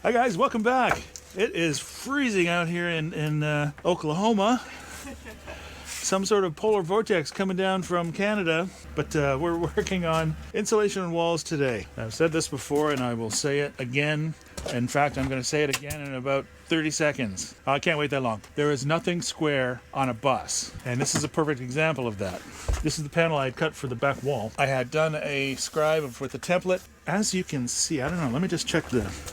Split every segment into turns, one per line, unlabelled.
Hi guys, welcome back. It is freezing out here in Oklahoma. Some sort of polar vortex coming down from Canada, but we're working on insulation and walls today. I've said this before and I will say it again. In fact, I'm going to say it again in about 30 seconds. I can't wait that long. There is nothing square on a bus, and this is a perfect example of that. This is the panel I had cut for the back wall. I had done a scribe with the template. As you can see, I don't know, let me just check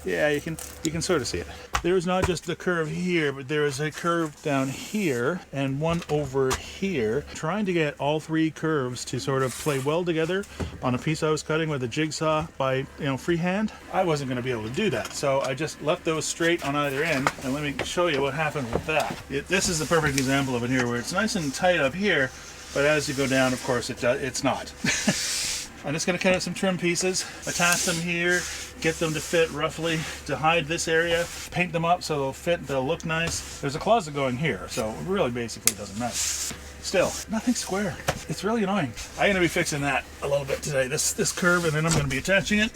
yeah, you can sort of see it. There is not just the curve here, but there is a curve down here and one over here. Trying to get all three curves to sort of play well together on a piece I was cutting with a jigsaw by, freehand. I wasn't going to be able to do that, so I just left those straight on either end, and let me show you what happened with that. This is the perfect example of it here, where it's nice and tight up here, but as you go down, of course, it's not. I'm just going to cut out some trim pieces, attach them here, get them to fit roughly to hide this area, paint them up so they'll fit, they'll look nice. There's a closet going here, so it really basically doesn't matter. Still, nothing square. It's really annoying. I'm going to be fixing that a little bit today, this curve, and then I'm going to be attaching it.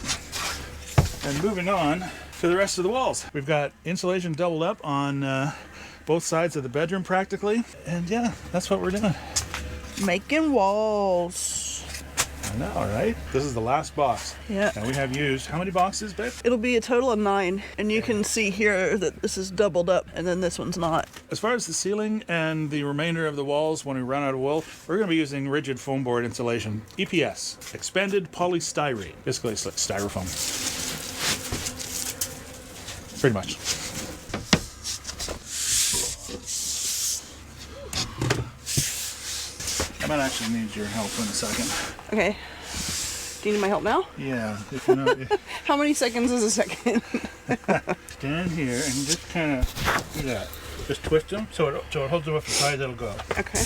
And moving on to the rest of the walls. We've got insulation doubled up on both sides of the bedroom practically, and yeah, that's what we're doing.
Making walls.
I know, right? This is the last box.
Yeah.
And we have used, how many boxes, babe?
It'll be a total of 9, and you can see here that this is doubled up, and then this one's not.
As far as the ceiling and the remainder of the walls, when we run out of wool, we're going to be using rigid foam board insulation. EPS, expanded polystyrene. Basically, it's like styrofoam. Pretty much. I might actually need your help in a second.
Okay. Do you need my help now?
Yeah. If you know,
How many seconds is a second?
Stand here and just kind of do that. Just twist them so it holds them up as high as it'll go.
Okay.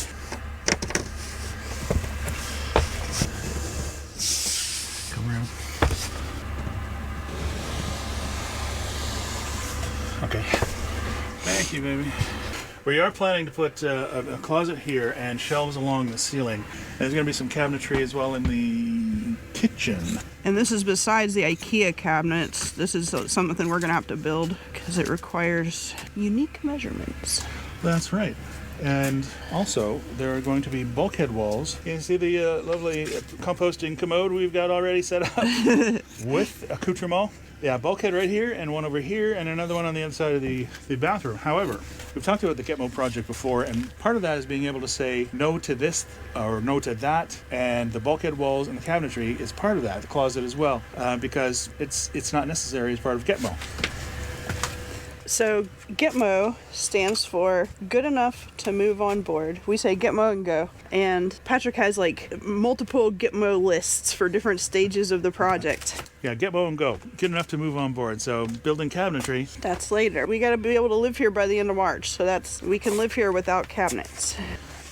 Come around. Okay. Thank you, baby. We are planning to put a closet here and shelves along the ceiling. There's going to be some cabinetry as well in the kitchen.
And this is besides the IKEA cabinets. This is something we're going to have to build because it requires unique measurements.
That's right. And also, there are going to be bulkhead walls. You can see the lovely composting commode we've got already set up with accoutrement. Yeah, bulkhead right here and one over here and another one on the inside of the bathroom. However, we've talked about the Gitmo project before, and part of that is being able to say no to this or no to that, and the bulkhead walls and the cabinetry is part of that, the closet as well, because it's not necessary as part of Gitmo.
So Gitmo stands for good enough to move on board. We say Gitmo and go. And Patrick has like multiple Gitmo lists for different stages of the project.
Yeah, Gitmo and go. Good enough to move on board. So building cabinetry.
That's later. We got to be able to live here by the end of March. So we can live here without cabinets.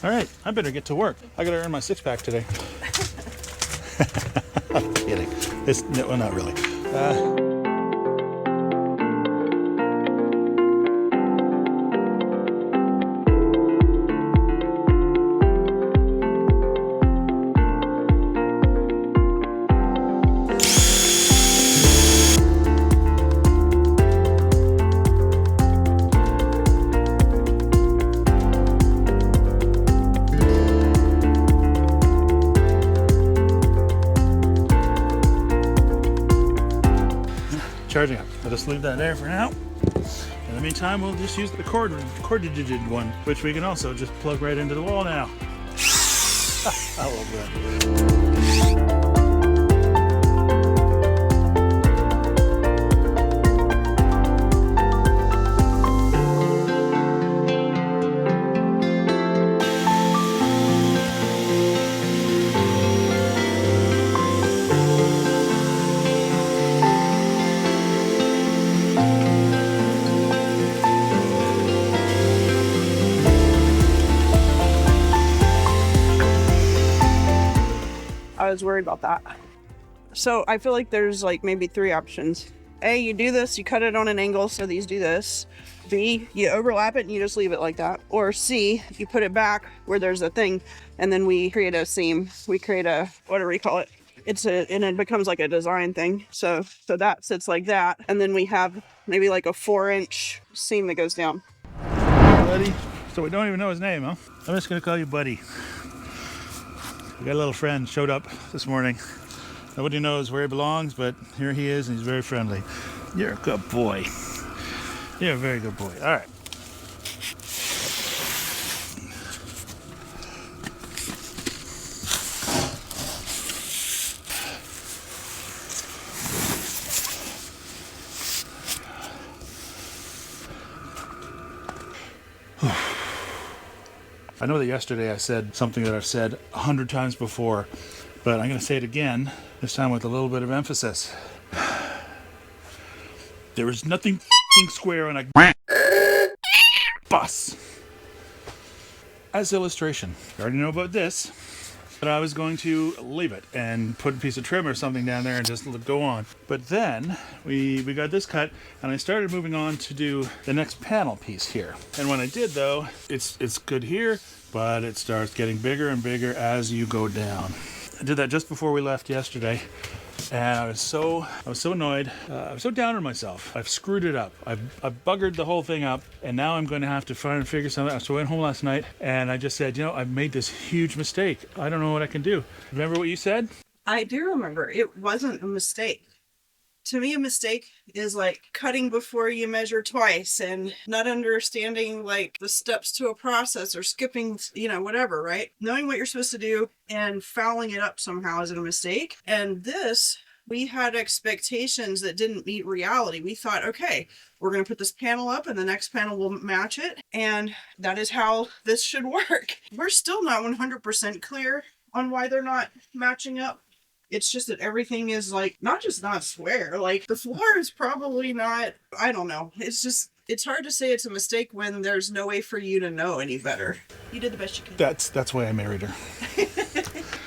All right, I better get to work. I got to earn my 6-pack today. I'm kidding. Well, not really. Charging up. I'll just leave that there for now. In the meantime, we'll just use the corded one, which we can also just plug right into the wall now. I love that.
I was worried about that. So I feel like there's like maybe 3 options. A, you do this, you cut it on an angle so these do this. B, you overlap it and you just leave it like that. Or C, you put it back where there's a thing and then we create a seam. We create a, what do we call it? and it becomes like a design thing. So that sits like that. And then we have maybe like a 4-inch seam that goes down.
Buddy. So we don't even know his name, huh? I'm just gonna call you Buddy. We got a little friend showed up this morning. Nobody knows where he belongs, but here he is, and he's very friendly. You're a good boy. You're a very good boy. All right. I know that yesterday I said something that I've said 100 times before, but I'm going to say it again, this time with a little bit of emphasis. There is nothing f***ing square on a bus. As illustration, you already know about this, but I was going to leave it and put a piece of trim or something down there and just let it go on. But then we got this cut, and I started moving on to do the next panel piece here. And when I did, though, it's good here, but it starts getting bigger and bigger as you go down. I did that just before we left yesterday, and I was so annoyed. I was so down on myself. I've screwed it up. I've buggered the whole thing up, and now I'm going to have to try and figure something out. So I went home last night, and I just said, I've made this huge mistake. I don't know what I can do. Remember what you said?
I do remember. It wasn't a mistake. To me, a mistake is like cutting before you measure twice and not understanding like the steps to a process or skipping, whatever, right? Knowing what you're supposed to do and fouling it up somehow is a mistake. And this, we had expectations that didn't meet reality. We thought, okay, we're going to put this panel up and the next panel will match it. And that is how this should work. We're still not 100% clear on why they're not matching up. It's just that everything is like, not square. Like the floor is probably not, I don't know. It's hard to say it's a mistake when there's no way for you to know any better. You did the best you could.
That's why I married her.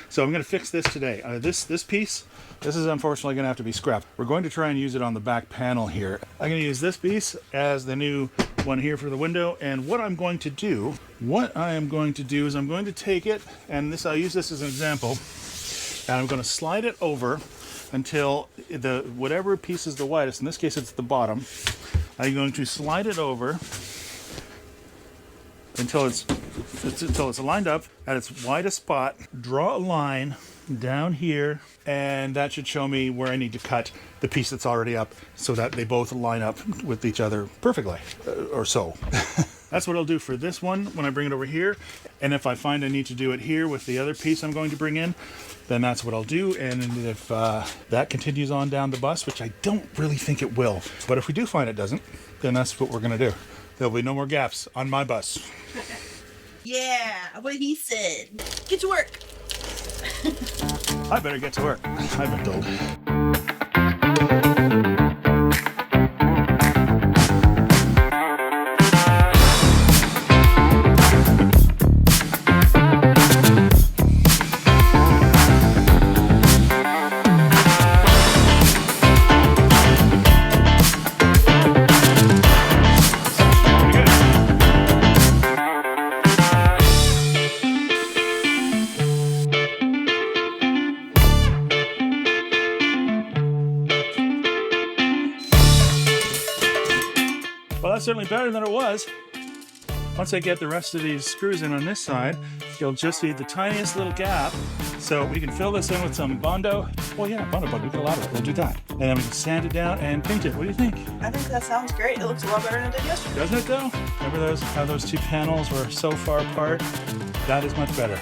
So I'm going to fix this today. This piece, this is unfortunately going to have to be scrapped. We're going to try and use it on the back panel here. I'm going to use this piece as the new one here for the window. And what I am going to do is I'm going to take it, and I'll use this as an example. And I'm going to slide it over until whatever piece is the widest, in this case it's the bottom, I'm going to slide it over until it's lined up at its widest spot, draw a line down here, and that should show me where I need to cut the piece that's already up so that they both line up with each other perfectly, or so. That's what I'll do for this one when I bring it over here. And if I find I need to do it here with the other piece I'm going to bring in, then that's what I'll do. And if that continues on down the bus, which I don't really think it will, but if we do find it doesn't, then that's what we're going to do. There'll be no more gaps on my bus.
Yeah, what he said. Get to work.
I better get to work, I've been told. Well, that's certainly better than it was. Once I get the rest of these screws in on this side, you'll just need the tiniest little gap. So we can fill this in with some Bondo. Well, yeah, Bondo plug, we got a lot of it. We'll do that. And then we can sand it down and paint it. What do you think?
I think that sounds great. It looks a lot better than it did yesterday.
Doesn't it though? Remember how those two panels were so far apart? That is much better.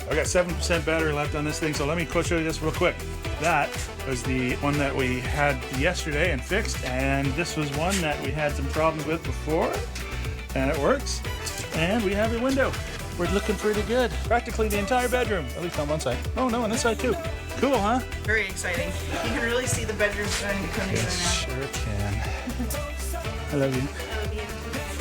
I got 7% battery left on this thing, so let me show you this real quick. That was the one that we had yesterday and fixed, and this was one that we had some problems with before, and it works. And we have a window. we're looking pretty good. Practically the entire bedroom, at least on one side. Oh no, on this side too. Cool, huh?
Very exciting. You can really see the bedroom starting to come together now.
Sure can. I love you.
I love you.